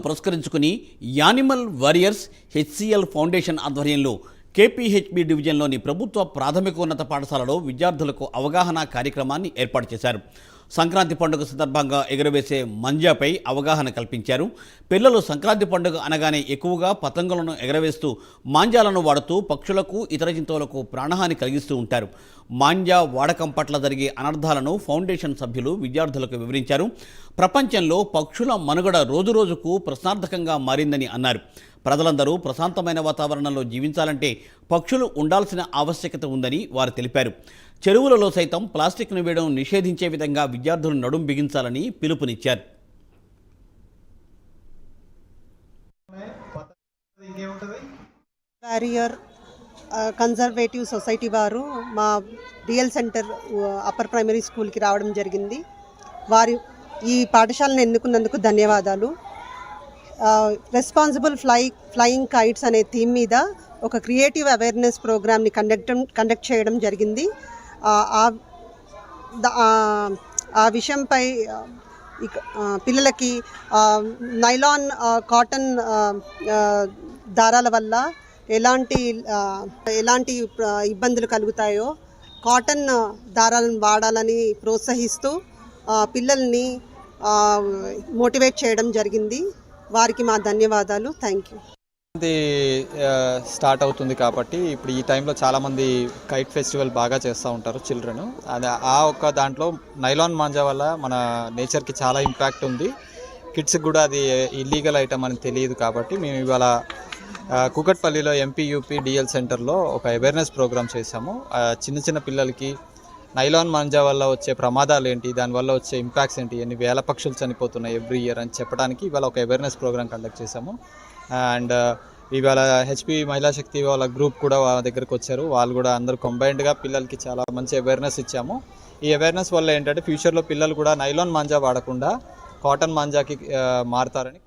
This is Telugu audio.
పురస్కరించుకుని యానిమల్ వారియర్స్ హెచ్సిఎల్ ఫౌండేషన్ ఆధ్వర్యంలో కేపీహెచ్బి డివిజన్లోని ప్రభుత్వ ప్రాథమికోన్నత పాఠశాలలో విద్యార్థులకు అవగాహన కార్యక్రమాన్ని ఏర్పాటు చేశారు. సంక్రాంతి పండుగ సందర్భంగా ఎగురవేసే మంజాపై అవగాహన కల్పించారు. పిల్లలు సంక్రాంతి పండుగ అనగానే ఎక్కువగా పతంగులను ఎగరవేస్తూ మాంజాలను వాడుతూ పక్షులకు ఇతర జంతువులకు ప్రాణహాని కలిగిస్తూ ఉంటారు. మాంజా వాడకం పట్ల జరిగే అనర్థాలను ఫౌండేషన్ సభ్యులు విద్యార్థులకు వివరించారు. ప్రపంచంలో పక్షుల మనుగడ రోజురోజుకు ప్రశ్నార్థకంగా మారిందని అన్నారు. ప్రజలందరూ ప్రశాంతమైన వాతావరణంలో జీవించాలంటే పక్షులు ఉండాల్సిన ఆవశ్యకత ఉందని వారు తెలిపారు. చెరువులలో సైతం ప్లాస్టిక్ను వేయడం నిషేధించే విధంగా విద్యార్థులు నడుం బిగించాలని పిలుపునిచ్చారు. వారియర్ కన్జర్వేటివ్ సొసైటీ వారు మా డిఎల్ సెంటర్ అప్పర్ ప్రైమరీ స్కూల్కి రావడం జరిగింది. వారి ఈ పాఠశాలను ఎన్నుకున్నందుకు ధన్యవాదాలు. రెస్పాన్సిబుల్ ఫ్లయింగ్ కైట్స్ అనే థీమ్ మీద ఒక క్రియేటివ్ అవేర్నెస్ ప్రోగ్రామ్ని కండక్ట్ చేయడం జరిగింది. ఆ విషయంపై పిల్లలకి నైలాన్ కాటన్ దారాల వల్ల ఎలాంటి ఇబ్బందులు కలుగుతాయో కాటన్ దారాలను వాడాలని ప్రోత్సహిస్తూ పిల్లల్ని మోటివేట్ చేయడం జరిగింది. వారికి మా ధన్యవాదాలు. Thank you. ఇది స్టార్ట్ అవుతుంది కాబట్టి ఇప్పుడు ఈ టైంలో చాలామంది కైట్ ఫెస్టివల్ బాగా చేస్తూ ఉంటారు చిల్డ్రన్. అది ఒక్క దాంట్లో నైలాన్ మాంజా వల్ల మన నేచర్కి చాలా ఇంపాక్ట్ ఉంది. కిడ్స్కి కూడా అది ఇల్లీగల్ ఐటమ్ అని తెలియదు కాబట్టి మేము ఇవాళ కూకట్పల్లిలో ఎంపీయూపీ డిఎల్ సెంటర్లో ఒక అవేర్నెస్ ప్రోగ్రామ్ చేశాము. చిన్న పిల్లలకి నైలాన్ మాంజా వల్ల వచ్చే ప్రమాదాలు ఏంటి, దానివల్ల వచ్చే ఇంపాక్ట్స్ ఏంటి, ఎన్ని వేల పక్షులు చనిపోతున్నాయి ఎవ్రీ ఇయర్ అని చెప్పడానికి ఇవాళ ఒక అవేర్నెస్ ప్రోగ్రామ్ కండక్ట్ చేశాము. అండ్ ఇవాళ హెచ్పి మహిళా శక్తి వాళ్ళ గ్రూప్ కూడా వాళ్ళ దగ్గరకు వచ్చారు. వాళ్ళు కూడా అందరూ కంబైన్డ్గా పిల్లలకి చాలా మంచి అవేర్నెస్ ఇచ్చాము. ఈ అవేర్నెస్ వల్ల ఏంటంటే ఫ్యూచర్లో పిల్లలు కూడా నైలాన్ మాంజా వాడకుండా కాటన్ మాంజాకి మారుతారని